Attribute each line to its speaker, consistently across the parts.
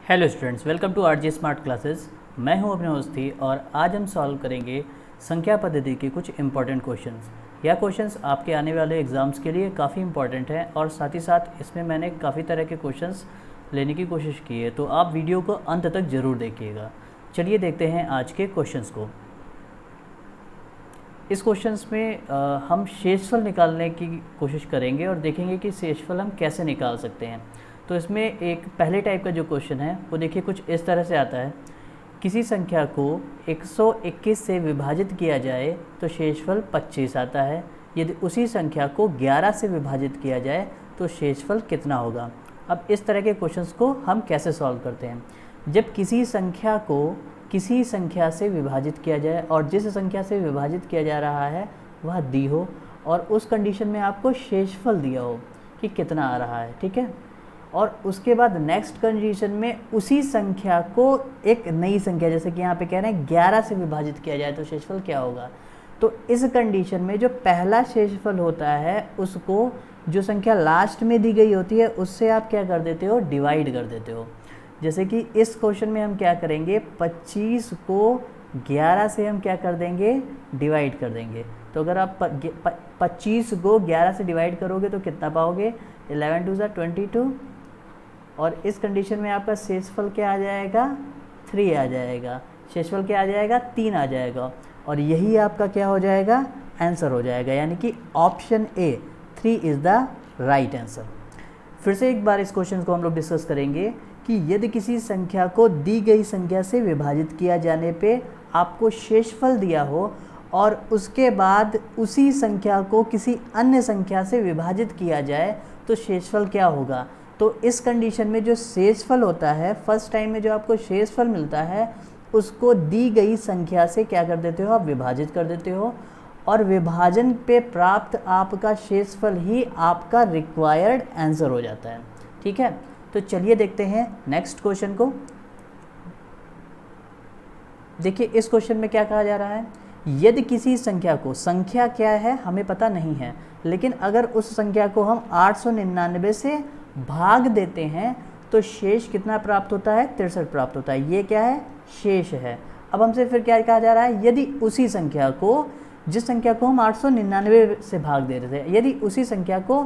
Speaker 1: Hello students, welcome to RJ smart classes. मैं हूं अपने होस्ती और आज हम सॉल्व करेंगे संख्या पद्धति के कुछ इंपॉर्टेंट क्वेश्चंस। यह क्वेश्चंस आपके आने वाले एग्ज़ाम्स के लिए काफ़ी इंपॉर्टेंट हैं और साथ ही साथ इसमें मैंने काफ़ी तरह के क्वेश्चंस लेने की कोशिश की है, तो आप वीडियो को अंत तक ज़रूर देखिएगा। चलिए देखते हैं आज के क्वेश्चंस को। इस क्वेश्चंस में हम शेषफल निकालने की कोशिश करेंगे और देखेंगे कि शेषफल हम कैसे निकाल सकते हैं। तो इसमें एक पहले टाइप का जो क्वेश्चन है वो देखिए कुछ इस तरह से आता है। किसी संख्या को 121 से विभाजित किया जाए तो शेषफल 25 आता है। यदि उसी संख्या को 11 से विभाजित किया जाए तो शेषफल कितना होगा। अब इस तरह के क्वेश्चंस को हम कैसे सॉल्व करते हैं। जब किसी संख्या को किसी संख्या से विभाजित किया जाए और जिस संख्या से विभाजित किया जा रहा है वह दी हो और उस कंडीशन में आपको शेषफल दिया हो कि कितना आ रहा है, ठीक है। और उसके बाद नेक्स्ट कंडीशन में उसी संख्या को एक नई संख्या, जैसे कि यहाँ पे कह रहे हैं 11 से विभाजित किया जाए तो शेषफल क्या होगा। तो इस कंडीशन में जो पहला शेषफल होता है उसको जो संख्या लास्ट में दी गई होती है उससे आप क्या कर देते हो, डिवाइड कर देते हो। जैसे कि इस क्वेश्चन में हम क्या करेंगे, 25 को 11 से हम क्या कर देंगे, डिवाइड कर देंगे। तो अगर आप 25 को 11 से डिवाइड करोगे तो कितना पाओगे, 11 2 ज़ा 22। और इस कंडीशन में आपका शेषफल क्या आ जाएगा, 3 आ जाएगा। शेषफल क्या आ जाएगा, 3 आ जाएगा। और यही आपका क्या हो जाएगा, आंसर हो जाएगा। यानी कि option A 3 is the right answer. फिर से एक बार इस क्वेश्चन को हम लोग डिस्कस करेंगे कि यदि किसी संख्या को दी गई संख्या से विभाजित किया जाने पे आपको शेषफल दिया हो और उसके बाद उसी संख्या को किसी अन्य संख्या से विभाजित किया जाए तो शेषफल क्या होगा। तो इस कंडीशन में जो शेषफल होता है, फर्स्ट टाइम में जो आपको शेषफल मिलता है उसको दी गई संख्या से क्या कर देते हो, आप विभाजित कर देते हो और विभाजन पे प्राप्त आपका शेषफल ही आपका रिक्वायर्ड आंसर हो जाता है, ठीक है। तो चलिए देखते हैं नेक्स्ट क्वेश्चन को। देखिए इस क्वेश्चन में क्या कहा जा रहा है, यदि किसी संख्या को, संख्या क्या है हमें पता नहीं है, लेकिन अगर उस संख्या को हम 899 से भाग देते हैं तो शेष कितना प्राप्त होता है, 63 प्राप्त होता है। ये क्या है, शेष है। अब हमसे फिर क्या कहा जा रहा है, यदि उसी संख्या को, जिस संख्या को हम 899 से भाग दे रहे थे, यदि उसी संख्या को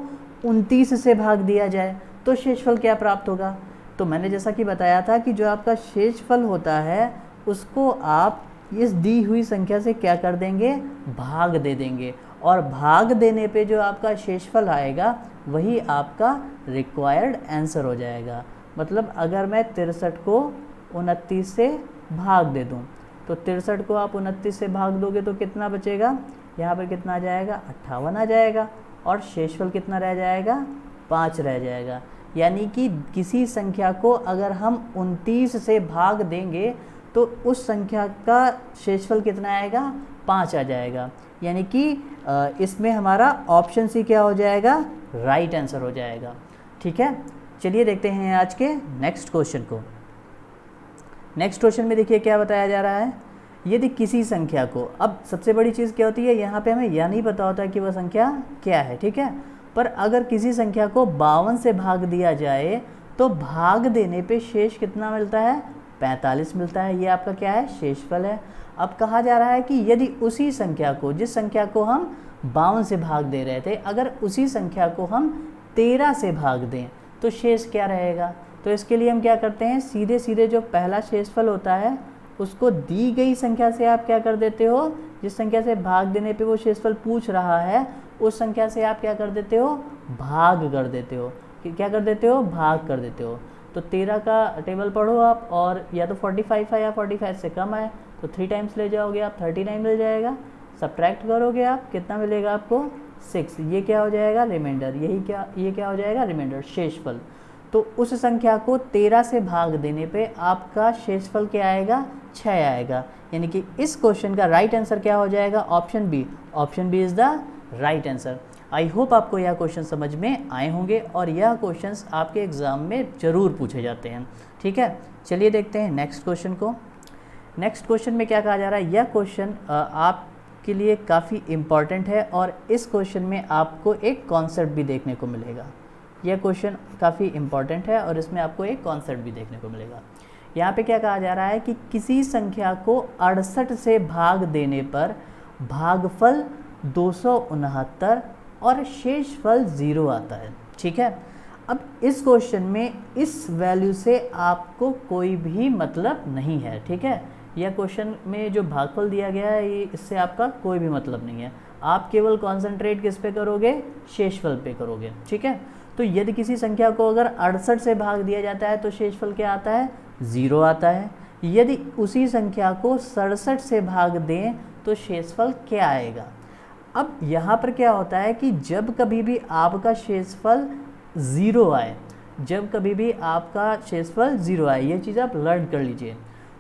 Speaker 1: 29 से भाग दिया जाए तो शेषफल क्या प्राप्त होगा। तो मैंने जैसा कि बताया था कि जो आपका शेषफल होता है उसको आप इस दी हुई संख्या से क्या कर देंगे, भाग दे देंगे और भाग देने पे जो आपका शेषफल आएगा वही आपका रिक्वायर्ड आंसर हो जाएगा। मतलब अगर मैं 63 को 29 से भाग दे दूं तो 63 को आप 29 से भाग दोगे तो कितना बचेगा, यहाँ पर कितना आ जाएगा, 58 आ जाएगा और शेषफल कितना रह जाएगा, 5 रह जाएगा। यानी कि किसी संख्या को अगर हम 29 से भाग देंगे तो उस संख्या का शेषफल कितना आएगा, 5 आ जाएगा। यानी कि इसमें हमारा ऑप्शन सी क्या हो जाएगा, राइट आंसर हो जाएगा, ठीक है। चलिए देखते हैं आज के नेक्स्ट क्वेश्चन को। नेक्स्ट क्वेश्चन में देखिए क्या बताया जा रहा है, यदि किसी संख्या को, अब सबसे बड़ी चीज़ क्या होती है, यहाँ पे हमें यह नहीं पता होता कि वह संख्या क्या है, ठीक है। पर अगर किसी संख्या को 52 से भाग दिया जाए तो भाग देने पे शेष कितना मिलता है, 45 मिलता है। ये आपका क्या है, शेषफल है। अब कहा जा रहा है कि यदि उसी संख्या को, जिस संख्या को हम 52 से भाग दे रहे थे, अगर उसी संख्या को हम 13 से भाग दें तो शेष क्या रहेगा। तो इसके लिए हम क्या करते हैं, सीधे सीधे जो पहला शेषफल होता है उसको दी गई संख्या से आप क्या कर देते हो, जिस संख्या से भाग देने पे वो शेषफल पूछ रहा है उस संख्या से आप क्या कर देते हो, भाग कर देते हो। क्या कर देते हो, भाग कर देते हो। तो 13 का टेबल पढ़ो आप और या तो 45 है या 45 से कम है तो 3 टाइम्स ले जाओगे आप, 39 मिल जाएगा। सब्ट्रैक्ट करोगे आप, कितना मिलेगा आपको, 6। ये क्या हो जाएगा, रिमाइंडर। ये क्या हो जाएगा, रिमाइंडर, शेषफल। तो उस संख्या को 13 से भाग देने पे आपका शेषफल क्या आएगा, 6 आएगा। यानी कि इस क्वेश्चन का राइट आंसर क्या हो जाएगा, option B. Option B is the right answer. I hope आपको यह क्वेश्चन समझ में आए होंगे और यह क्वेश्चंस आपके एग्ज़ाम में ज़रूर पूछे जाते हैं, ठीक है। चलिए देखते हैं नेक्स्ट क्वेश्चन को। नेक्स्ट क्वेश्चन में क्या कहा जा रहा है, यह क्वेश्चन आपके लिए काफ़ी इम्पॉर्टेंट है और इस क्वेश्चन में आपको एक कॉन्सेप्ट भी देखने को मिलेगा। यह क्वेश्चन काफ़ी इम्पॉर्टेंट है और इसमें आपको एक कॉन्सेप्ट भी देखने को मिलेगा। यहाँ पे क्या कहा जा रहा है कि किसी संख्या को 68 से भाग देने पर भागफल 269 और शेषफल 0 आता है। ठीक है, अब इस क्वेश्चन में इस वैल्यू से आपको कोई भी मतलब नहीं है। ठीक है, यह क्वेश्चन में जो भागफल दिया गया है ये इससे आपका कोई भी मतलब नहीं है। आप केवल कॉन्सेंट्रेट किस पे करोगे, शेषफल पे करोगे। ठीक है, तो यदि किसी संख्या को अगर 68 से भाग दिया जाता है तो शेषफल क्या आता है, 0 आता है। यदि उसी संख्या को 67 से भाग दें तो शेषफल क्या आएगा। अब यहाँ पर क्या होता है कि जब कभी भी आपका शेषफल 0 आए, जब कभी भी आपका शेषफल 0 आए, ये चीज़ आप लर्न कर लीजिए,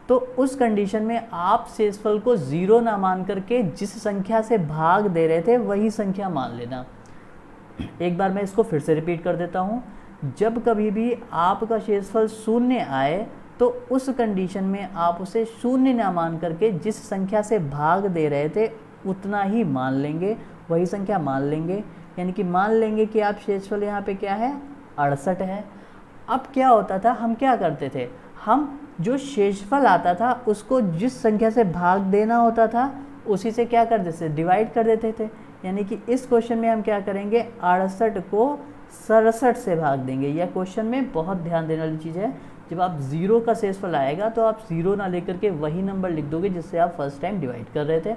Speaker 1: तो उस कंडीशन में आप शेषफल को 0 ना मान करके जिस संख्या से भाग दे रहे थे वही संख्या मान लेना। एक बार मैं इसको फिर से रिपीट कर देता हूँ। जब कभी भी आपका शेषफल 0 आए तो उस कंडीशन में आप उसे 0 ना मान करके जिस संख्या से भाग दे रहे थे उतना ही मान लेंगे, वही संख्या मान लेंगे। यानी कि मान लेंगे कि आप शेषफल यहाँ पे क्या है, 68 है। अब क्या होता था, हम क्या करते थे, हम जो शेषफल आता था उसको जिस संख्या से भाग देना होता था उसी से क्या कर देते, डिवाइड कर देते थे। यानी कि इस क्वेश्चन में हम क्या करेंगे, 68 को 67 से भाग देंगे। यह क्वेश्चन में बहुत ध्यान देने वाली चीज़ है। जब आप 0 का शेषफल आएगा तो आप 0 ना लेकर के वही नंबर लिख दोगे जिससे आप फर्स्ट टाइम डिवाइड कर रहे थे।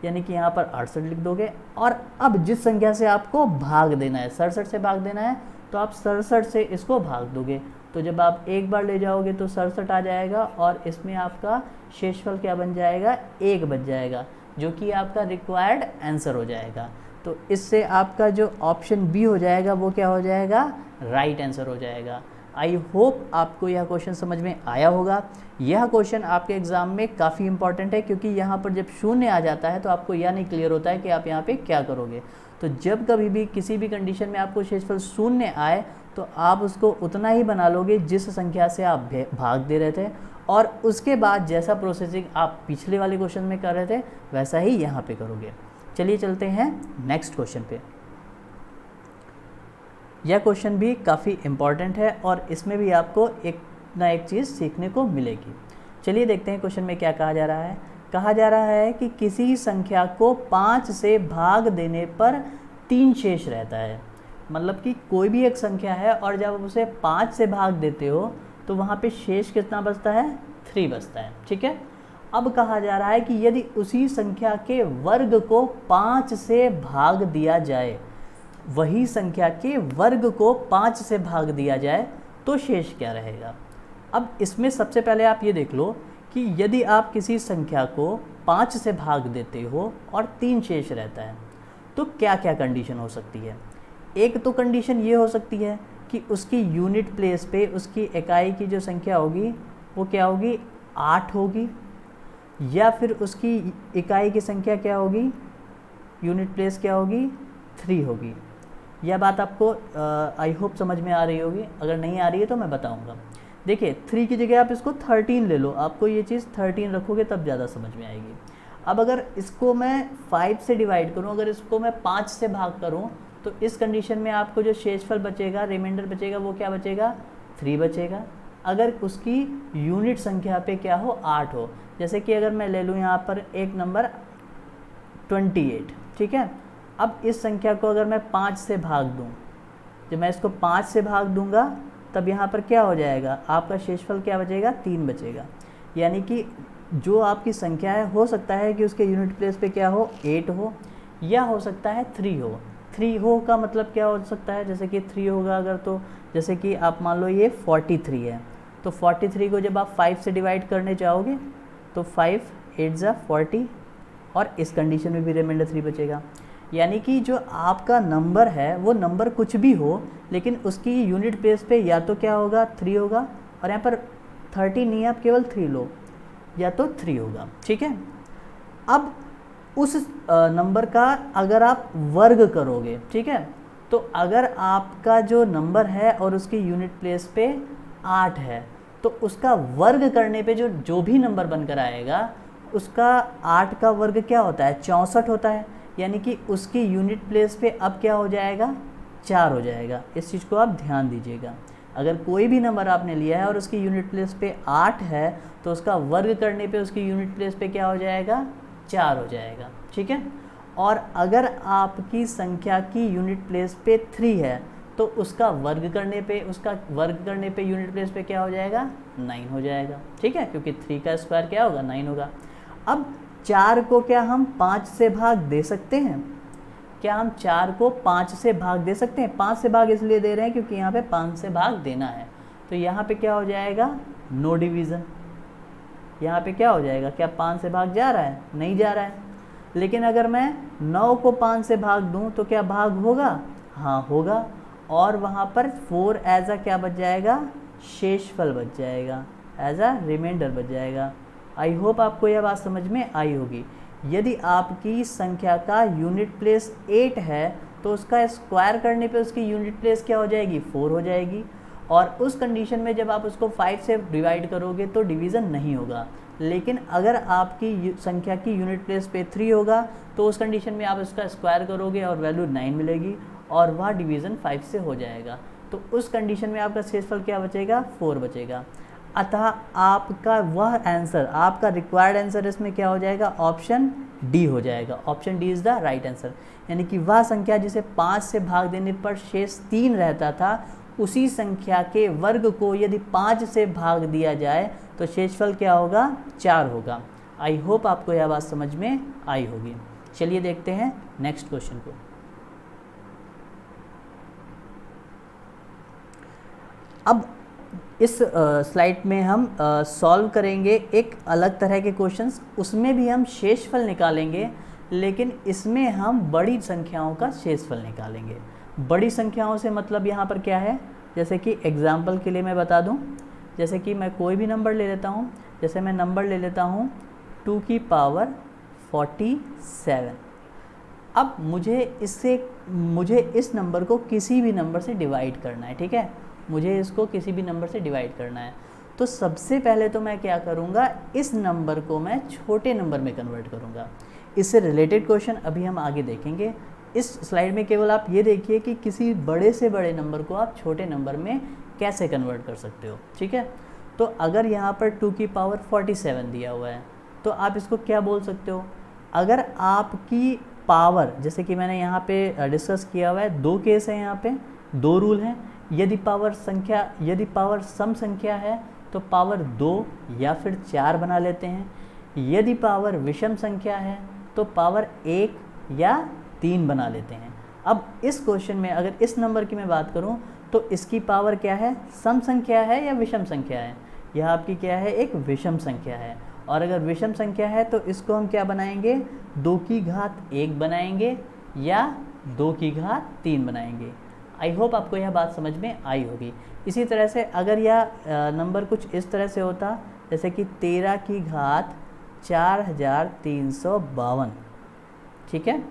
Speaker 1: यानी कि यहाँ पर 68 लिख दोगे और अब जिस संख्या से आपको भाग देना है, 67 से भाग देना है, तो आप 67 से इसको भाग दोगे। तो जब आप एक बार ले जाओगे तो 67 आ जाएगा और इसमें आपका शेषफल क्या बन जाएगा, 1 बच जाएगा, जो कि आपका रिक्वायर्ड आंसर हो जाएगा। तो इससे आपका जो ऑप्शन बी हो जाएगा वो क्या हो जाएगा, राइट आंसर हो जाएगा। आई होप आपको यह क्वेश्चन समझ में आया होगा। यह क्वेश्चन आपके एग्जाम में काफ़ी इंपॉर्टेंट है क्योंकि यहाँ पर जब 0 आ जाता है तो आपको यह नहीं क्लियर होता है कि आप यहाँ पे क्या करोगे। तो जब कभी भी किसी भी कंडीशन में आपको शेषफल 0 आए तो आप उसको उतना ही बना लोगे जिस संख्या से आप भाग दे रहे थे, और उसके बाद जैसा प्रोसेसिंग आप पिछले वाले क्वेश्चन में कर रहे थे वैसा ही यहाँ पे करोगे। चलिए चलते हैं नेक्स्ट क्वेश्चन पे। यह क्वेश्चन भी काफ़ी इम्पॉर्टेंट है और इसमें भी आपको एक ना एक चीज़ सीखने को मिलेगी। चलिए देखते हैं क्वेश्चन में क्या कहा जा रहा है। कहा जा रहा है कि किसी संख्या को 5 से भाग देने पर 3 शेष रहता है। मतलब कि कोई भी एक संख्या है और जब आप उसे 5 से भाग देते हो तो वहाँ पे शेष कितना बचता है, 3 बचता है। ठीक है, अब कहा जा रहा है कि यदि उसी संख्या के वर्ग को 5 से भाग दिया जाए, वही संख्या के वर्ग को 5 से भाग दिया जाए तो शेष क्या रहेगा। अब इसमें सबसे पहले आप ये देख लो कि यदि आप किसी संख्या को 5 से भाग देते हो और 3 शेष रहता है तो क्या क्या कंडीशन हो सकती है। एक तो कंडीशन ये हो सकती है कि उसकी यूनिट प्लेस पे उसकी इकाई की जो संख्या होगी वो क्या होगी, 8 होगी, या फिर उसकी इकाई की संख्या क्या होगी, यूनिट प्लेस क्या होगी, 3 होगी। यह बात आपको आई होप समझ में आ रही होगी। अगर नहीं आ रही है तो मैं बताऊंगा। देखिए 3 की जगह आप इसको 13 ले लो, आपको ये चीज़ 13 रखोगे तब ज़्यादा समझ में आएगी। अब अगर इसको मैं 5 से डिवाइड करूं, अगर इसको मैं 5 से भाग करूं तो इस कंडीशन में आपको जो शेषफल बचेगा, रिमाइंडर बचेगा, वो क्या बचेगा, 3 बचेगा। अगर उसकी यूनिट संख्या पे क्या हो, 8 हो। जैसे कि अगर मैं ले लूँ यहाँ पर एक नंबर 28, ठीक है। अब इस संख्या को अगर मैं 5 से भाग दूँ, जब मैं इसको 5 से भाग दूंगा तब यहाँ पर क्या हो जाएगा, आपका शेषफल क्या बचेगा, 3 बचेगा। यानी कि जो आपकी संख्या है, हो सकता है कि उसके यूनिट प्लेस पे क्या हो, 8 हो, या हो सकता है 3 हो। 3 हो का मतलब क्या हो सकता है, जैसे कि 3 होगा अगर, तो जैसे कि आप मान लो ये 43 है, तो 43 को जब आप 5 से डिवाइड करने जाओगे तो 5 8 जा 40, और इस कंडीशन में भी रिमाइंडर 3 बचेगा। यानी कि जो आपका नंबर है वो नंबर कुछ भी हो, लेकिन उसकी यूनिट प्लेस पे या तो क्या होगा, 3 होगा, और यहाँ पर 30 नहीं है, आप केवल 3 लो, या तो 3 होगा। ठीक है, अब उस नंबर का अगर आप वर्ग करोगे, ठीक है, तो अगर आपका जो नंबर है और उसकी यूनिट प्लेस पे 8 है, तो उसका वर्ग करने पे जो भी नंबर बनकर आएगा उसका 8 का वर्ग क्या होता है, 64 होता है। यानी कि उसकी यूनिट प्लेस पे अब क्या हो जाएगा, 4 हो जाएगा। इस चीज़ को आप ध्यान दीजिएगा। अगर कोई भी नंबर आपने लिया है और उसकी यूनिट प्लेस पे 8 है तो उसका वर्ग करने पे उसकी यूनिट प्लेस पे क्या हो जाएगा, 4 हो जाएगा। ठीक है। और अगर आपकी संख्या की यूनिट प्लेस पे 3 है तो उसका वर्ग करने पे यूनिट प्लेस पे क्या हो जाएगा, 9 हो जाएगा। ठीक है, क्योंकि 3 का स्क्वायर क्या होगा, 9 होगा। अब 4 को क्या हम 5 से भाग दे सकते हैं? क्या हम 4 को 5 से भाग दे सकते हैं? 5 से भाग इसलिए दे रहे हैं क्योंकि यहाँ पे 5 से भाग देना है। तो यहाँ पे क्या हो जाएगा, नो डिवीज़न। यहाँ पे क्या हो जाएगा, क्या 5 से भाग जा रहा है, नहीं जा रहा है। लेकिन अगर मैं 9 को 5 से भाग दूँ तो क्या भाग होगा, हाँ होगा। और वहाँ पर 4 एज अ क्या बच जाएगा, शेषफल बच जाएगा, एज अ रिमाइंडर बच जाएगा। आई होप आपको यह बात समझ में आई होगी। यदि आपकी संख्या का यूनिट प्लेस 8 है तो उसका स्क्वायर करने पे उसकी यूनिट प्लेस क्या हो जाएगी, 4 हो जाएगी। और उस कंडीशन में जब आप उसको 5 से डिवाइड करोगे तो डिवीज़न नहीं होगा। लेकिन अगर आपकी संख्या की यूनिट प्लेस पे 3 होगा तो उस कंडीशन में आप उसका स्क्वायर करोगे और वैल्यू 9 मिलेगी और वह डिवीज़न 5 से हो जाएगा। तो उस कंडीशन में आपका शेषफल क्या बचेगा, 4 बचेगा। अतः आपका वह आंसर, आपका रिक्वायर्ड आंसर इसमें क्या हो जाएगा, ऑप्शन डी हो जाएगा। Option D is the right answer. यानी कि वह संख्या जिसे 5 से भाग देने पर शेष 3 रहता था, उसी संख्या के वर्ग को यदि 5 से भाग दिया जाए तो शेषफल क्या होगा, 4 होगा। आई होप आपको यह बात समझ में आई होगी। चलिए देखते हैं नेक्स्ट क्वेश्चन को। अब इस स्लाइड में हम सॉल्व करेंगे एक अलग तरह के क्वेश्चंस। उसमें भी हम शेषफल निकालेंगे, लेकिन इसमें हम बड़ी संख्याओं का शेषफल निकालेंगे। बड़ी संख्याओं से मतलब यहाँ पर क्या है, जैसे कि एग्जाम्पल के लिए मैं बता दूँ, जैसे कि मैं कोई भी नंबर ले लेता हूँ। जैसे मैं नंबर ले लेता हूँ 2 की पावर 47। अब मुझे इस नंबर को किसी भी नंबर से डिवाइड करना है। ठीक है, मुझे इसको किसी भी नंबर से डिवाइड करना है। तो सबसे पहले तो मैं क्या करूँगा, इस नंबर को मैं छोटे नंबर में कन्वर्ट करूँगा। इससे रिलेटेड क्वेश्चन अभी हम आगे देखेंगे। इस स्लाइड में केवल आप ये देखिए कि किसी बड़े से बड़े नंबर को आप छोटे नंबर में कैसे कन्वर्ट कर सकते हो। ठीक है, तो अगर यहाँ पर 2 की पावर 47 दिया हुआ है तो आप इसको क्या बोल सकते हो, अगर आपकी पावर, जैसे कि मैंने यहाँ पे डिस्कस किया हुआ है, 2 केस है, यहाँ पे 2 रूल हैं। यदि पावर सम संख्या है तो पावर 2 या फिर 4 बना लेते हैं। यदि पावर विषम संख्या है तो पावर 1 या 3 बना लेते हैं। अब इस क्वेश्चन में अगर इस नंबर की मैं बात करूं तो इसकी पावर क्या है, सम संख्या है या विषम संख्या है, यह आपकी क्या है, एक विषम संख्या है। और अगर विषम संख्या है तो इसको हम क्या बनाएंगे, 2 की घात 1 बनाएंगे या 2 की घात 3 बनाएंगे। आई होप आपको यह बात समझ में आई होगी। इसी तरह से अगर यह नंबर कुछ इस तरह से होता, जैसे कि 13 की घात 4352। ठीक है,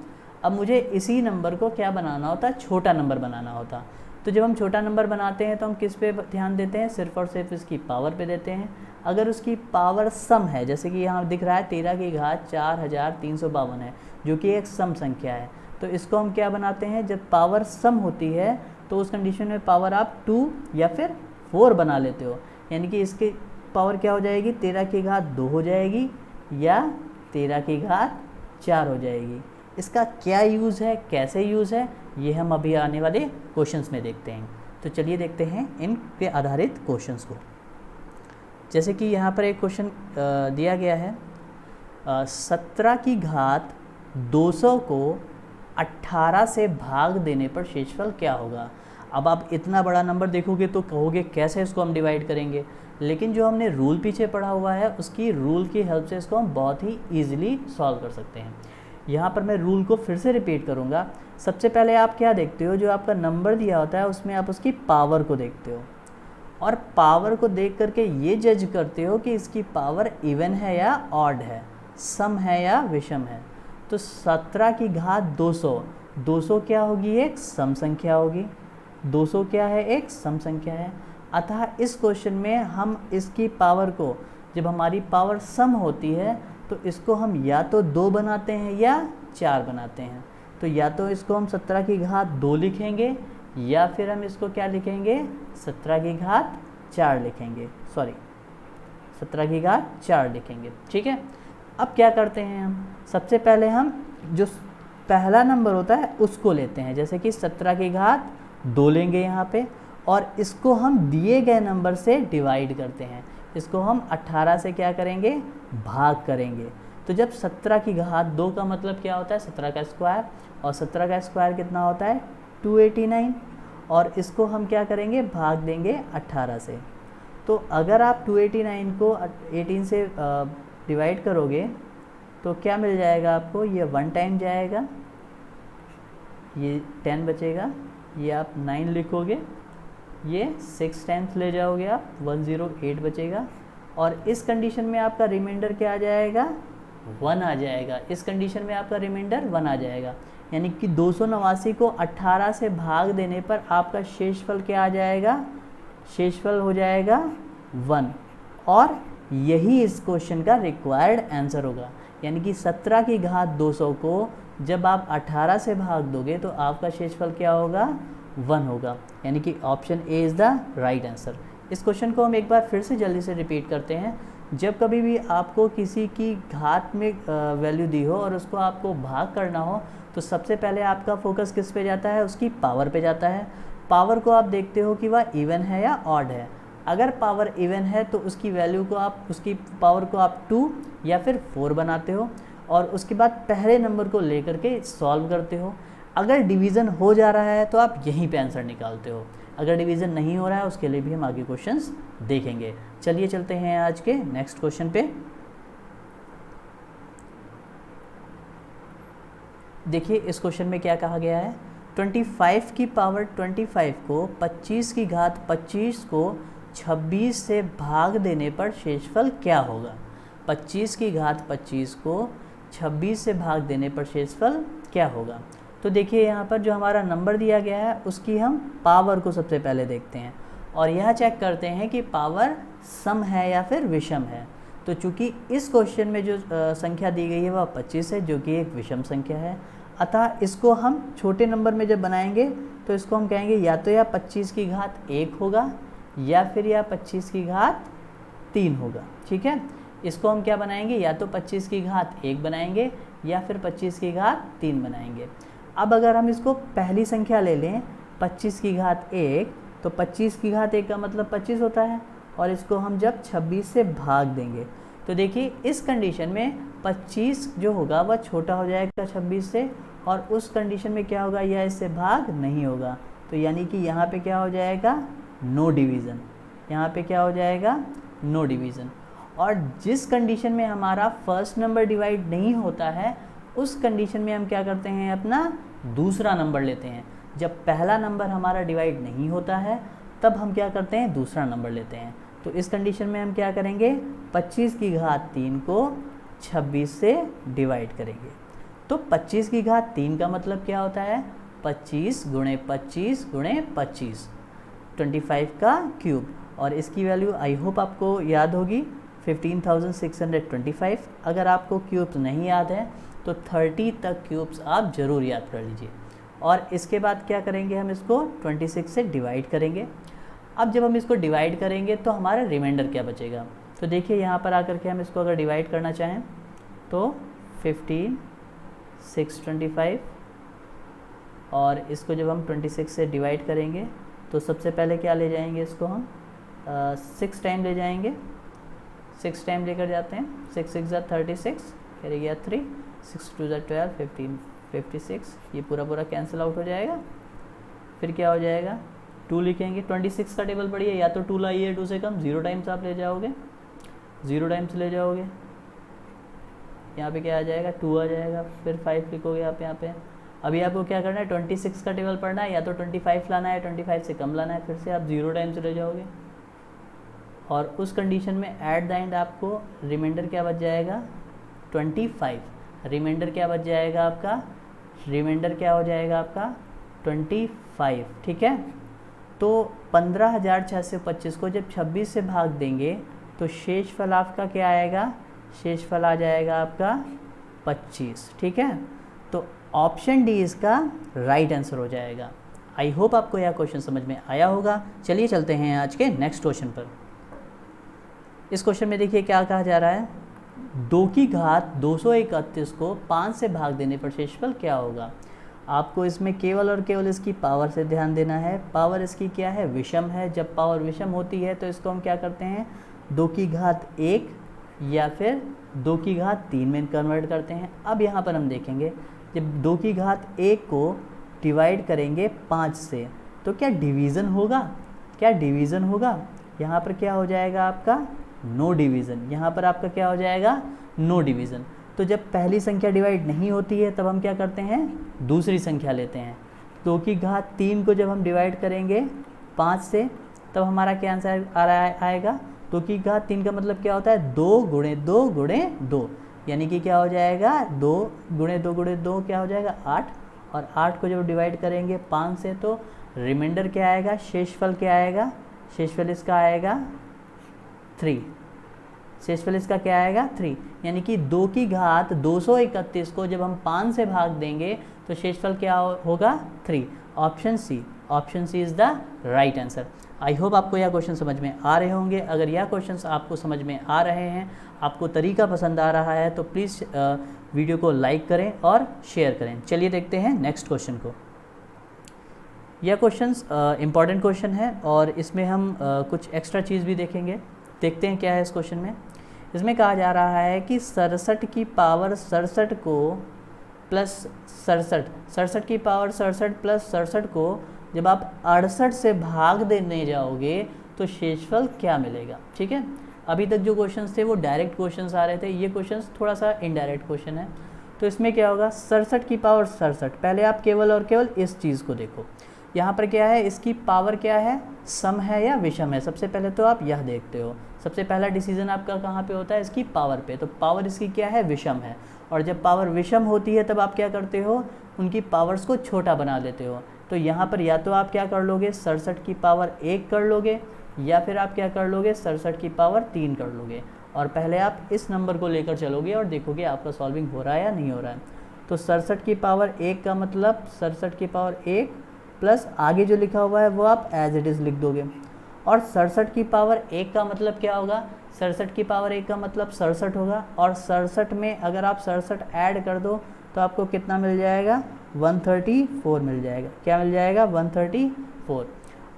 Speaker 1: अब मुझे इसी नंबर को क्या बनाना होता, छोटा नंबर बनाना होता। तो जब हम छोटा नंबर बनाते हैं तो हम किस पे ध्यान देते हैं, सिर्फ और सिर्फ इसकी पावर पे देते हैं। अगर उसकी पावर सम है, जैसे कि यहाँ दिख रहा है 13 की घात 4352 है, जो कि एक सम संख्या है, तो इसको हम क्या बनाते हैं, जब पावर सम होती है तो उस कंडीशन में पावर आप 2 या फिर 4 बना लेते हो। यानी कि इसकी पावर क्या हो जाएगी, 13 की घात 2 हो जाएगी या 13 की घात 4 हो जाएगी। इसका क्या यूज़ है, कैसे यूज़ है, ये हम अभी आने वाले क्वेश्चंस में देखते हैं। तो चलिए देखते हैं इन पे आधारित क्वेश्चंस को। जैसे कि यहाँ पर एक क्वेश्चन दिया गया है, 17 की घात 200 को 18 से भाग देने पर शेषफल क्या होगा। अब आप इतना बड़ा नंबर देखोगे तो कहोगे कैसे इसको हम डिवाइड करेंगे, लेकिन जो हमने रूल पीछे पढ़ा हुआ है उसकी रूल की हेल्प से इसको हम बहुत ही ईजिली सॉल्व कर सकते हैं। यहाँ पर मैं रूल को फिर से रिपीट करूँगा। सबसे पहले आप क्या देखते हो, जो आपका नंबर दिया होता है उसमें आप उसकी पावर को देखते हो और पावर को देख करके ये जज करते हो कि इसकी पावर इवन है या ऑड है, सम है या विषम है। तो 17 की घात 200, 200 क्या होगी, एक सम संख्या होगी। 200 क्या है, एक सम संख्या है। अतः इस क्वेश्चन में हम इसकी पावर को, जब हमारी पावर सम होती है तो इसको हम या तो 2 बनाते हैं या 4 बनाते हैं। तो या तो इसको हम 17 की घात 2 लिखेंगे या फिर हम इसको क्या लिखेंगे 17 की घात 4 लिखेंगे, सॉरी 17 की घात 4 लिखेंगे। ठीक है, अब क्या करते हैं हम, सबसे पहले हम जो पहला नंबर होता है उसको लेते हैं, जैसे कि 17 की घात 2 लेंगे यहाँ पे, और इसको हम दिए गए नंबर से डिवाइड करते हैं। इसको हम 18 से क्या करेंगे, भाग करेंगे। तो जब 17 की घात 2 का मतलब क्या होता है 17 का स्क्वायर, और 17 का स्क्वायर कितना होता है 289, और इसको हम क्या करेंगे भाग देंगे 18 से। तो अगर आप 289 को 18 से डिवाइड करोगे तो क्या मिल जाएगा आपको, ये 1 टाइम जाएगा, ये 10 बचेगा, ये आप 9 लिखोगे, ये 6 टाइम्स ले जाओगे आप 108 बचेगा, और इस कंडीशन में आपका रिमाइंडर क्या आ जाएगा 1 आ जाएगा। इस कंडीशन में आपका रिमाइंडर 1 आ जाएगा, यानी कि 289 को 18 से भाग देने पर आपका शेषफल क्या आ जाएगा, शेषफल हो जाएगा 1, और यही इस क्वेश्चन का रिक्वायर्ड आंसर होगा। यानी कि 17 की घात 200 को जब आप 18 से भाग दोगे तो आपका शेषफल क्या होगा 1 होगा, यानी कि option A is the right answer. इस क्वेश्चन को हम एक बार फिर से जल्दी से रिपीट करते हैं। जब कभी भी आपको किसी की घात में वैल्यू दी हो और उसको आपको भाग करना हो तो सबसे पहले आपका फोकस किस पे जाता है, उसकी पावर पे जाता है। पावर को आप देखते हो कि वह इवन है या ऑड है। अगर पावर इवन है तो उसकी वैल्यू को आप, उसकी पावर को आप 2 या फिर 4 बनाते हो, और उसके बाद पहले नंबर को लेकर के सॉल्व करते हो। अगर डिवीज़न हो जा रहा है तो आप यहीं पे आंसर निकालते हो, अगर डिवीज़न नहीं हो रहा है उसके लिए भी हम आगे क्वेश्चंस देखेंगे। चलिए चलते हैं आज के नेक्स्ट क्वेश्चन पे। देखिए इस क्वेश्चन में क्या कहा गया है, 25 की पावर 25 को 25 की घात 25 को 26 से भाग देने पर शेषफल क्या होगा। 25 की घात 25 को 26 से भाग देने पर शेषफल क्या होगा। तो देखिए यहाँ पर जो हमारा नंबर दिया गया है उसकी हम पावर को सबसे पहले देखते हैं, और यह चेक करते हैं कि पावर सम है या फिर विषम है। तो चूंकि इस क्वेश्चन में जो संख्या दी गई है वह 25 है, जो कि एक विषम संख्या है, अतः इसको हम छोटे नंबर में जब बनाएंगे तो इसको हम कहेंगे या तो या 25 की घात 1 होगा या फिर या 25 की घात 3 होगा। ठीक है, इसको हम क्या बनाएंगे, या तो 25 की घात 1 बनाएंगे या फिर 25 की घात 3 बनाएंगे। अब अगर हम इसको पहली संख्या ले लें 25 की घात 1, तो 25 की घात 1 का मतलब 25 होता है, और इसको हम जब 26 से भाग देंगे तो देखिए इस कंडीशन में 25 जो होगा वह छोटा हो जाएगा 26 से, और उस कंडीशन में क्या होगा, यह इससे भाग नहीं होगा। तो यानी कि यहाँ पे क्या हो जाएगा, नो डिवीज़न। यहाँ पे क्या हो जाएगा, नो डिवीज़न। और जिस कंडीशन में हमारा फर्स्ट नंबर डिवाइड नहीं होता है उस कंडीशन में हम क्या करते हैं, अपना दूसरा नंबर लेते हैं। जब पहला नंबर हमारा डिवाइड नहीं होता है तब हम क्या करते हैं, दूसरा नंबर लेते हैं। तो इस कंडीशन में हम क्या करेंगे, 25 की घात 3 को 26 से डिवाइड करेंगे। तो 25 की घात 3 का मतलब क्या होता है, 25 गुणे 25 गुणे 25, 25 का क्यूब, और इसकी वैल्यू आई होप आपको याद होगी 15,625। अगर आपको क्यूब्स नहीं याद है तो 30 तक क्यूब्स आप ज़रूर याद कर लीजिए। और इसके बाद क्या करेंगे, हम इसको 26 से डिवाइड करेंगे। अब जब हम इसको डिवाइड करेंगे तो हमारा रिमाइंडर क्या बचेगा। तो देखिए यहाँ पर आकर के हम इसको अगर डिवाइड करना चाहें तो 15,625, और इसको जब हम 26 से डिवाइड करेंगे तो सबसे पहले क्या ले जाएंगे, इसको हम 6 टाइम ले जाएंगे, 6 टाइम लेकर जाते हैं। 6 6 36, फिर गया 3, 6 2 12, 15 56, ये पूरा पूरा कैंसिल आउट हो जाएगा। फिर क्या हो जाएगा, 2 लिखेंगे। 26 का टेबल पढ़िए, या तो 2 लाइए 2 से कम, 0 टाइम्स आप ले जाओगे, 0 टाइम्स ले जाओगे, यहाँ पे क्या आ जाएगा 2 आ जाएगा। फिर 5 लिखोगे आप यहाँ पे। अभी आपको क्या करना है, 26 का टेबल पढ़ना है, या तो 25 लाना है, 25 से कम लाना है, फिर से आप 0 टाइम्स ले जाओगे, और उस कंडीशन में एट द एंड आपको रिमाइंडर क्या बच जाएगा, 25। रिमाइंडर क्या बच जाएगा आपका, रिमाइंडर क्या हो जाएगा आपका 25। ठीक है, तो 15,625 को जब 26 से भाग देंगे तो शेषफल आपका क्या आएगा, शेषफल आ जाएगा आपका 25। ठीक है, तो ऑप्शन डी इसका राइट आंसर हो जाएगा। आई होप आपको यह क्वेश्चन समझ में आया होगा। चलिए चलते हैं आज के नेक्स्ट क्वेश्चन पर। इस क्वेश्चन में देखिए क्या कहा जा रहा है, 2 की घात 231 को 5 से भाग देने पर शेषफल क्या होगा। आपको इसमें केवल और केवल इसकी पावर से ध्यान देना है। पावर इसकी क्या है, विषम है। जब पावर विषम होती है तो इसको हम क्या करते हैं, 2 की घात 1 या फिर 2 की घात 3 में कन्वर्ट करते हैं। अब यहाँ पर हम देखेंगे जब 2 की घात 1 को डिवाइड करेंगे 5 से तो क्या डिवीज़न होगा, क्या डिवीज़न होगा। यहाँ पर क्या हो जाएगा आपका, नो डिवीज़न। यहाँ पर आपका क्या हो जाएगा, नो डिवीज़न। तो जब पहली संख्या डिवाइड नहीं होती है तब हम क्या करते हैं, दूसरी संख्या लेते हैं। 2 की घात 3 को जब हम डिवाइड करेंगे 5 से तब हमारा क्या आंसर आएगा, 2 की घात 3 का मतलब क्या होता है, 2 गुणे 2 गुणे 2, यानी कि क्या हो जाएगा, 2 गुणे 2 गुणे 2 क्या हो जाएगा 8। और 8 को जब डिवाइड करेंगे 5 से तो रिमाइंडर क्या आएगा, शेषफल क्या आएगा, शेषफल इसका आएगा 3। शेषफल इसका क्या आएगा 3, यानी कि 2 की घात 231 को जब हम 5 से भाग देंगे तो शेषफल क्या होगा 3। Option C is the right answer. I hope आपको यह क्वेश्चन समझ में आ रहे होंगे। अगर यह क्वेश्चंस आपको समझ में आ रहे हैं, आपको तरीका पसंद आ रहा है तो प्लीज़ वीडियो को लाइक करें और शेयर करें। चलिए देखते हैं नेक्स्ट क्वेश्चन को। यह क्वेश्चंस इम्पॉर्टेंट क्वेश्चन है और इसमें हम कुछ एक्स्ट्रा चीज़ भी देखेंगे। देखते हैं क्या है इस क्वेश्चन में। इसमें कहा जा रहा है कि 67 की पावर 67 को प्लस 67 की पावर 67 प्लस 67 को जब आप 68 से भाग देने जाओगे तो शेषफल क्या मिलेगा। ठीक है, अभी तक जो क्वेश्चंस थे वो डायरेक्ट क्वेश्चंस आ रहे थे, ये क्वेश्चंस थोड़ा सा इनडायरेक्ट क्वेश्चन है। तो इसमें क्या होगा, 67 की पावर 67, पहले आप केवल और केवल इस चीज़ को देखो। यहाँ पर क्या है, इसकी पावर क्या है, सम है या विषम है। सबसे पहले तो आप यह देखते हो, सबसे पहला डिसीजन आपका कहाँ पे होता है, इसकी पावर पे। तो पावर इसकी क्या है, विषम है। और जब पावर विषम होती है तब आप क्या करते हो, उनकी पावर्स को छोटा बना लेते हो। तो यहाँ पर या तो आप क्या कर लोगे, 67 की पावर 1 कर लोगे, या फिर आप क्या कर लोगे, 67 की पावर 3 कर लोगे। और पहले आप इस नंबर को लेकर चलोगे और देखोगे आपका सॉल्विंग हो रहा है या नहीं हो रहा है। तो 67 की पावर 1 का मतलब 67 की पावर 1 प्लस आगे जो लिखा हुआ है वो आप एज इट इज़ लिख दोगे। और 67 की पावर 1 का मतलब क्या होगा, 67 की पावर 1 का मतलब 67 होगा। और 67 में अगर आप 67 ऐड कर दो तो आपको कितना मिल जाएगा, 134 मिल जाएगा। क्या मिल जाएगा, 134।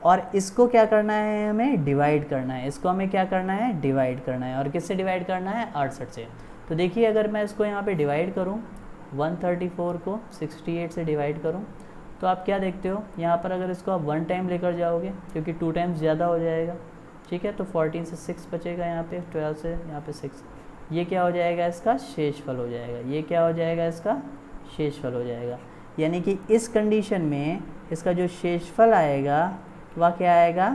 Speaker 1: और इसको क्या करना है, हमें डिवाइड करना है। इसको हमें क्या करना है, डिवाइड करना है। और किससे डिवाइड करना है, 68 से। तो देखिए अगर मैं इसको यहाँ पे डिवाइड करूँ, 134 को 68 से डिवाइड करूँ तो आप क्या देखते हो, यहाँ पर अगर इसको आप 1 टाइम लेकर जाओगे क्योंकि 2 टाइम्स ज़्यादा हो जाएगा। ठीक है, तो 14 से 6 बचेगा, यहाँ पे 12 से यहाँ पे 6, ये क्या हो जाएगा, इसका शेषफल हो जाएगा। ये क्या हो जाएगा, इसका शेषफल हो जाएगा। यानी कि इस कंडीशन में इसका जो शेषफल आएगा वह क्या आएगा,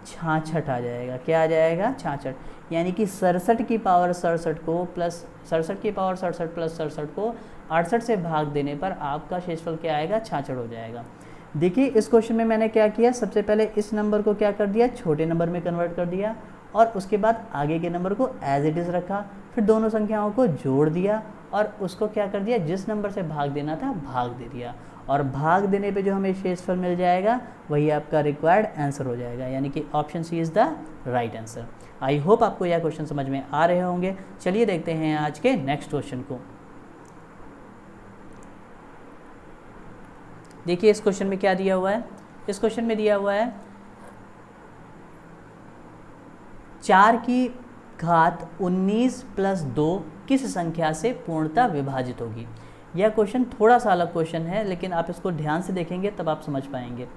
Speaker 1: 66 आ जाएगा। क्या आ जाएगा, 66। यानी कि 67 की पावर 67 को प्लस 67 की पावर 67 प्लस 67 को 68 से भाग देने पर आपका शेषफल क्या आएगा, 66 हो जाएगा। देखिए इस क्वेश्चन में मैंने क्या किया, सबसे पहले इस नंबर को क्या कर दिया, छोटे नंबर में कन्वर्ट कर दिया। और उसके बाद आगे के नंबर को एज इट इज़ रखा। फिर दोनों संख्याओं को जोड़ दिया और उसको क्या कर दिया, जिस नंबर से भाग देना था भाग दे दिया। और भाग देने पे जो हमें शेषफल मिल जाएगा वही आपका रिक्वायर्ड आंसर हो जाएगा। यानी कि option C is the right answer. I hope आपको यह क्वेश्चन समझ में आ रहे होंगे। चलिए देखते हैं आज के नेक्स्ट क्वेश्चन को। देखिए इस क्वेश्चन में क्या दिया हुआ है, इस क्वेश्चन में दिया हुआ है 4 की घात 19 प्लस 2 किस संख्या से पूर्णतः विभाजित होगी। यह क्वेश्चन थोड़ा सा अलग क्वेश्चन है, लेकिन आप इसको ध्यान से देखेंगे तब आप समझ पाएंगे।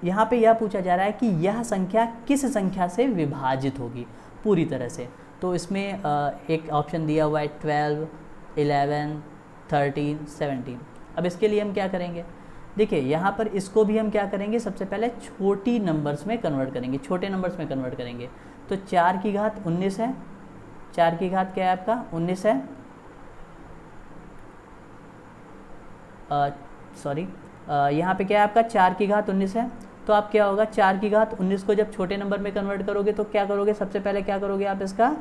Speaker 1: यहाँ पे यह पूछा जा रहा है कि यह संख्या किस संख्या से विभाजित होगी पूरी तरह से। तो इसमें एक ऑप्शन दिया हुआ है 12, 11, 13, 17। अब इसके लिए हम क्या करेंगे, देखिए यहाँ पर इसको भी हम क्या करेंगे, सबसे पहले छोटी नंबर्स में कन्वर्ट करेंगे, छोटे नंबर्स में कन्वर्ट करेंगे। तो 4 की घात 19 है, 4 की घात क्या है आपका 19 है, यहाँ पे क्या है आपका 4 की घात 19 है। तो आप क्या होगा, 4 की घात 19 को जब छोटे नंबर में कन्वर्ट करोगे तो क्या करोगे, सबसे पहले क्या करोगे, आप इसका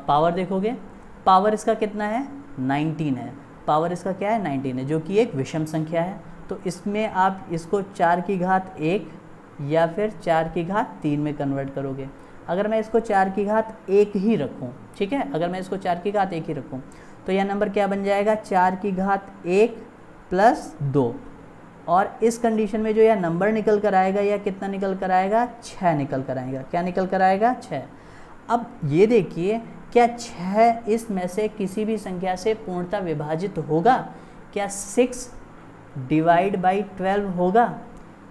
Speaker 1: पावर देखोगे। पावर इसका कितना है, 19 है। पावर इसका क्या है, 19 है, जो कि एक विषम संख्या है। तो इसमें आप इसको 4 की घात 1 या फिर 4 की घात 3 में कन्वर्ट करोगे। अगर मैं इसको 4 की घात 1 ही रखूं, ठीक है, अगर मैं इसको 4 की घात 1 ही रखूं तो यह नंबर क्या बन जाएगा, 4 की घात 1 प्लस 2। और इस कंडीशन में जो यह नंबर निकल कर आएगा, यह कितना निकल कर आएगा, 6 निकल कर आएगा। क्या निकल कर आएगा, 6। अब ये देखिए, क्या 6 इसमें से किसी भी संख्या से पूर्णतः विभाजित होगा? क्या 6 डिवाइड बाई 12 होगा?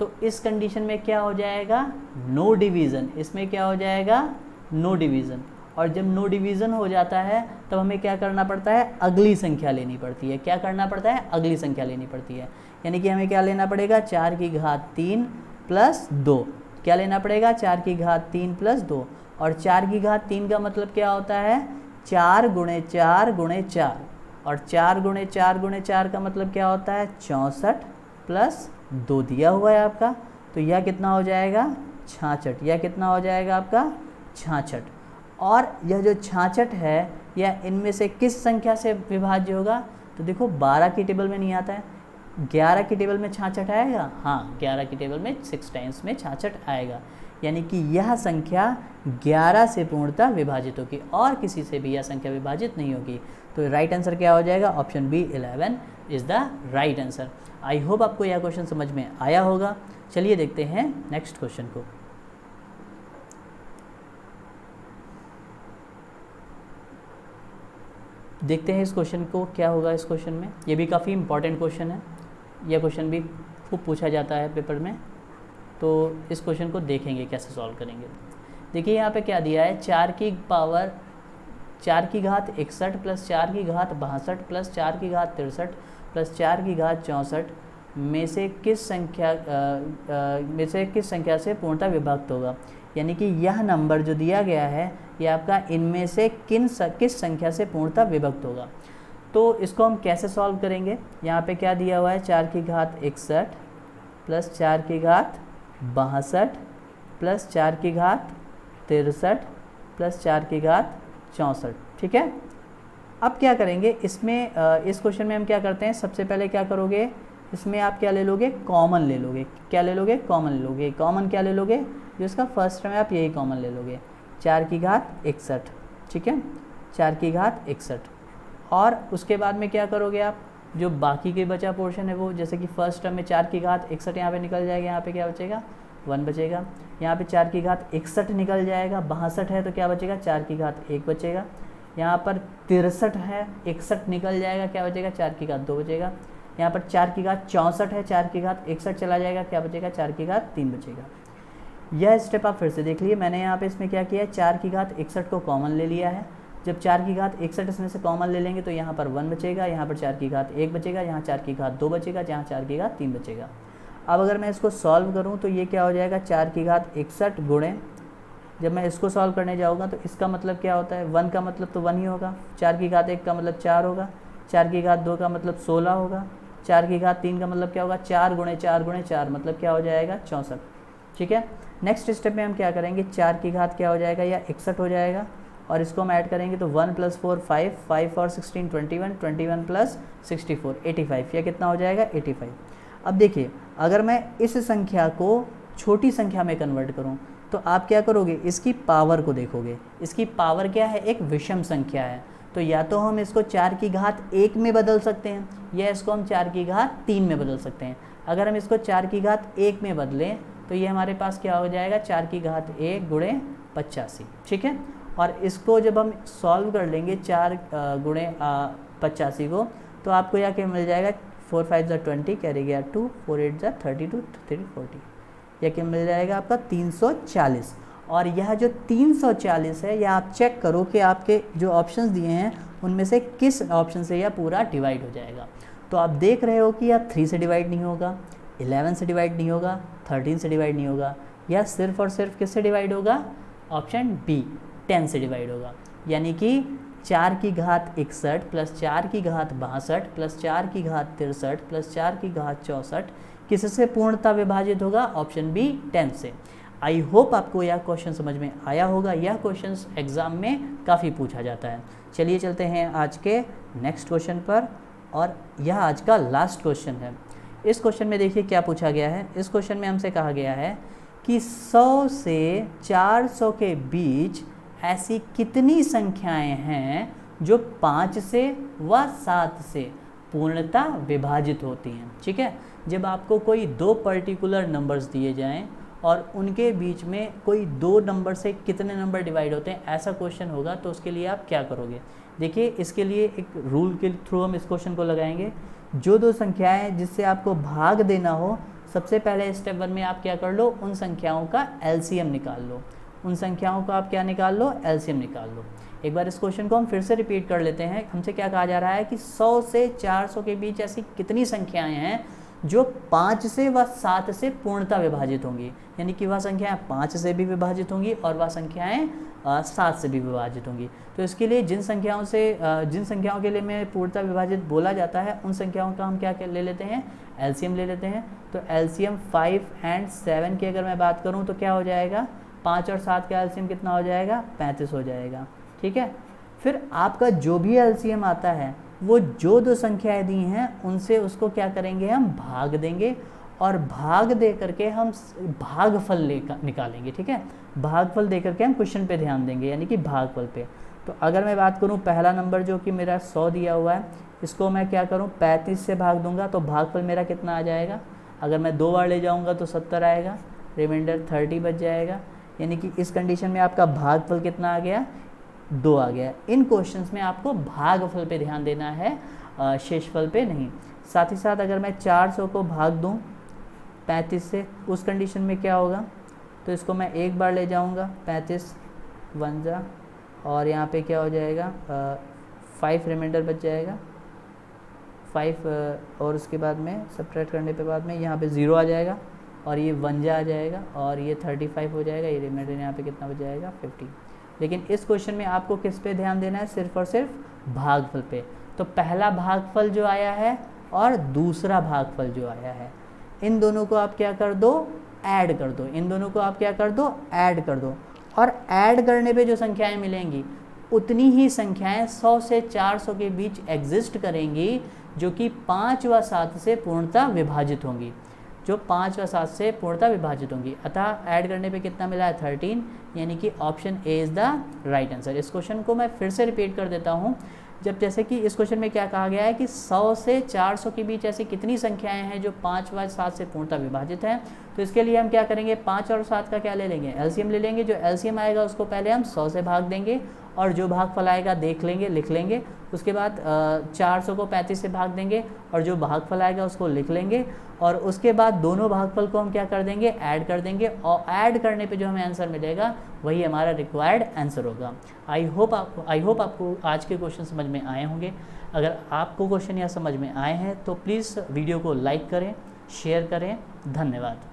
Speaker 1: तो इस कंडीशन में क्या हो जाएगा, नो डिवीज़न। इसमें क्या हो जाएगा, नो डिवीज़न। और जब नो डिवीज़न हो जाता है तब हमें क्या करना पड़ता है, अगली संख्या लेनी पड़ती है। क्या करना पड़ता है, अगली संख्या लेनी पड़ती है। यानी कि हमें क्या लेना पड़ेगा, 4 की घात 3 प्लस 2। क्या लेना पड़ेगा, 4 की घात 3 प्लस 2। और 4 की घात 3 का मतलब क्या होता है, 4 गुणे 4 गुणे 4। और 4 गुणे 4 गुणे 4 का मतलब क्या होता है, 64 प्लस 2 दिया हुआ है आपका। तो यह कितना हो जाएगा, 66। यह कितना हो जाएगा आपका, 66। और यह जो 66 है यह इनमें से किस संख्या से विभाज्य होगा? तो देखो 12 की टेबल में नहीं आता है, 11 की टेबल में 66 आएगा। हाँ, 11 की टेबल में 6 टाइम्स में 66 आएगा। यानी कि यह संख्या 11 से पूर्णतः विभाजित होगी और किसी से भी यह संख्या विभाजित नहीं होगी। तो राइट आंसर क्या हो जाएगा, option B 11 is the right answer. I hope आपको यह क्वेश्चन समझ में आया होगा। चलिए देखते हैं नेक्स्ट क्वेश्चन को। देखते हैं इस क्वेश्चन को क्या होगा। इस क्वेश्चन में ये भी काफ़ी इंपॉर्टेंट क्वेश्चन है, यह क्वेश्चन भी खूब पूछा जाता है पेपर में। तो इस क्वेश्चन को देखेंगे कैसे सॉल्व करेंगे। देखिए यहाँ पे क्या दिया है, 4 की पावर 4 की घात 61 प्लस 4 की घात 62 प्लस 4 की घात 63 प्लस 4 की घात 64 में से किस संख्या से पूर्णतः विभक्त होगा। यानी कि यह नंबर जो दिया गया है ये आपका इनमें से किस संख्या से पूर्णतः विभक्त होगा। तो इसको हम कैसे सॉल्व करेंगे। यहाँ पे क्या दिया हुआ है, 4 की घात 61 प्लस 4 की घात 62 प्लस 4 की घात 63 प्लस 4 की घात 64। ठीक है, अब क्या करेंगे इसमें, इस क्वेश्चन में हम क्या करते हैं, सबसे पहले क्या करोगे, इसमें आप क्या ले लोगे, कॉमन ले लोगे। क्या ले लोगे, कॉमन ले लोगे। कॉमन क्या ले लोगे, जो इसका फर्स्ट टर्म है आप यही कॉमन ले लोगे, 4 की घात 61। ठीक है, 4 की घात 61। और उसके बाद में क्या करोगे आप, जो बाकी के बचा पोर्शन है वो, जैसे कि फर्स्ट टर्म में 4 की घात 61 यहाँ पे निकल जाएगा, यहाँ पे क्या बचेगा, 1 बचेगा। यहाँ पे 4 की घात 61 निकल जाएगा, 62 है तो क्या बचेगा, 4 की घात 1 बचेगा। यहाँ पर 63 है, 61 निकल जाएगा, क्या बचेगा, 4 की घात 2 बचेगा। यहाँ पर 4 की घात 64 है, 4 की घात 61 चला जाएगा, क्या बचेगा, 4 की घात 3 बचेगा। यह स्टेप आप फिर से देख लिए। मैंने यहाँ पे इसमें क्या किया है, 4 की घात 61 को कॉमन ले लिया है। जब 4 की घात 61 इसमें से कॉमन ले लेंगे तो यहाँ पर 1 बचेगा, यहाँ पर 4 की घात 1 बचेगा, यहाँ 4 की घात 2 बचेगा, यहाँ 4 की घात 3 बचेगा। अब अगर मैं इसको सॉल्व करूँ तो ये क्या हो जाएगा, 4 की घात 61 गुणे, जब मैं इसको सॉल्व करने जाऊँगा तो इसका मतलब क्या होता है, 1 का मतलब तो 1 ही होगा, 4 की घात 1 का मतलब 4 होगा, 4 की घात 2 का मतलब 16 होगा, 4 की घात 3 का मतलब क्या होगा, 4 गुणे 4 गुणे 4 मतलब क्या हो जाएगा, 64। ठीक है, नेक्स्ट स्टेप में हम क्या करेंगे, 4 की घात क्या हो जाएगा, या 61 हो जाएगा, और इसको हम ऐड करेंगे तो 1 + 4 5, 5 और 16 21, 21 + 64 85, या कितना हो जाएगा, 85। अब देखिए, अगर मैं इस संख्या को छोटी संख्या में कन्वर्ट करूं तो आप क्या करोगे, इसकी पावर को देखोगे। इसकी पावर क्या है, एक विषम संख्या है, तो या तो हम इसको 4 की घात 1 में बदल सकते हैं या इसको हम 4 की घात 3 में बदल सकते हैं। अगर हम इसको 4 की घात 1 में बदलें तो ये हमारे पास क्या हो जाएगा, 4 की घात 1 गुणे 85। ठीक है, और इसको जब हम सॉल्व कर लेंगे 4 गुणे 85 को, तो आपको यह क्या मिल जाएगा, 4 5 = 20, कैरी गया 2, 4 8 = 32, 3 40, यह क्या मिल जाएगा आपका 340। और यह जो 340 है, यह आप चेक करो कि आपके जो ऑप्शंस दिए हैं उनमें से किस ऑप्शन से यह पूरा डिवाइड हो जाएगा। तो आप देख रहे हो कि यह 3 से डिवाइड नहीं होगा, 11 से डिवाइड नहीं होगा, 13 से डिवाइड नहीं होगा, यह सिर्फ और सिर्फ किससे डिवाइड होगा, ऑप्शन बी 10 से डिवाइड होगा। यानी कि 4 की घात 61 प्लस 4 की घात 62 प्लस 4 की घात 63 प्लस 4 की घात 64 किससे पूर्णतः विभाजित होगा, ऑप्शन बी 10 से। आई होप आपको यह क्वेश्चन समझ में आया होगा। यह क्वेश्चन एग्जाम में काफ़ी पूछा जाता है। चलिए चलते हैं आज के नेक्स्ट क्वेश्चन पर, और यह आज का लास्ट क्वेश्चन है। इस क्वेश्चन में देखिए क्या पूछा गया है। इस क्वेश्चन में हमसे कहा गया है कि 100 से 400 के बीच ऐसी कितनी संख्याएं हैं जो 5 से व 7 से पूर्णतः विभाजित होती हैं। ठीक है, जब आपको कोई दो पर्टिकुलर नंबर्स दिए जाएं और उनके बीच में कोई दो नंबर से कितने नंबर डिवाइड होते हैं, ऐसा क्वेश्चन होगा तो उसके लिए आप क्या करोगे। देखिए, इसके लिए एक रूल के थ्रू हम इस क्वेश्चन को लगाएंगे। जो दो संख्याएं जिससे आपको भाग देना हो, सबसे पहले स्टेप 1 में आप क्या कर लो, उन संख्याओं का एलसीएम निकाल लो। उन संख्याओं का आप क्या निकाल लो, एलसीएम निकाल लो। एक बार इस क्वेश्चन को हम फिर से रिपीट कर लेते हैं। हमसे क्या कहा जा रहा है कि 100 से 400 के बीच ऐसी कितनी संख्याएं हैं जो 5 से व 7 से पूर्णतः विभाजित होंगी, यानी कि वह संख्याएं 5 से भी विभाजित होंगी और वह संख्याएं 7 से भी विभाजित होंगी। तो इसके लिए जिन संख्याओं के लिए में पूर्णतः विभाजित बोला जाता है, उन संख्याओं का हम क्या ले लेते हैं, एलसीएम ले लेते हैं। तो एलसीएम 5 और 7 की अगर मैं बात करूं तो क्या हो जाएगा, 5 और 7 का एलसीएम कितना हो जाएगा, 35 हो जाएगा। ठीक है, फिर आपका जो भी एलसीएम आता है वो जो दो संख्याएं दी हैं उनसे उसको क्या करेंगे, हम भाग देंगे और भाग दे करके हम भागफल निकालेंगे। ठीक है, भागफल दे करके हम क्वेश्चन पे ध्यान देंगे, यानी कि भागफल पे। तो अगर मैं बात करूं, पहला नंबर जो कि मेरा 100 दिया हुआ है, इसको मैं क्या करूं, 35 से भाग दूंगा तो भागफल मेरा कितना आ जाएगा। अगर मैं 2 बार ले जाऊंगा तो 70 आएगा, रिमाइंडर 30 बच जाएगा, यानी कि इस कंडीशन में आपका भागफल कितना आ गया, 2 आ गया। इन क्वेश्चंस में आपको भागफल पे ध्यान देना है, शेषफल पे नहीं। साथ ही साथ अगर मैं 400 को भाग दूं 35 से, उस कंडीशन में क्या होगा, तो इसको मैं एक बार ले जाऊंगा, 35 1 जा, और यहाँ पे क्या हो जाएगा, 5 रिमाइंडर बच जाएगा, 5 और उसके बाद में सब्ट्रैक्ट करने पे बाद में यहाँ पे 0 आ जाएगा और ये 1 जा आ जाएगा और ये 35 हो जाएगा। ये रिमाइंडर यहाँ पे कितना बच जाएगा, 50। लेकिन इस क्वेश्चन में आपको किस पे ध्यान देना है, सिर्फ और सिर्फ भागफल पे। तो पहला भागफल जो आया है और दूसरा भागफल जो आया है, इन दोनों को आप क्या कर दो, ऐड कर दो। इन दोनों को आप क्या कर दो, ऐड कर दो। और ऐड करने पे जो संख्याएं मिलेंगी उतनी ही संख्याएं 100 से 400 के बीच एग्जिस्ट करेंगी, जो कि 5 व 7 से पूर्णतः विभाजित होंगी, जो 5 व 7 से पूर्णतः विभाजित होंगी। अतः ऐड करने पे कितना मिला है, 13, यानी कि option A is the right answer. इस क्वेश्चन को मैं फिर से रिपीट कर देता हूँ। जब जैसे कि इस क्वेश्चन में क्या कहा गया है कि 100 से 400 के बीच ऐसी कितनी संख्याएं हैं जो 5 व 7 से पूर्णतः विभाजित हैं, तो इसके लिए हम क्या करेंगे, 5 और 7 का क्या ले लेंगे, एलसीएम ले लेंगे। जो एलसीएम आएगा उसको पहले हम 100 से भाग देंगे और जो भागफल आएगा देख लेंगे, लिख लेंगे। उसके बाद 400 को 35 से भाग देंगे और जो भागफल आएगा उसको लिख लेंगे। और उसके बाद दोनों भागफल को हम क्या कर देंगे, ऐड कर देंगे, और ऐड करने पे जो हमें आंसर मिलेगा वही हमारा रिक्वायर्ड आंसर होगा। आई होप आपको आज के क्वेश्चन समझ में आए होंगे। अगर आपको क्वेश्चन या समझ में आए हैं तो प्लीज़ वीडियो को लाइक करें, शेयर करें। धन्यवाद।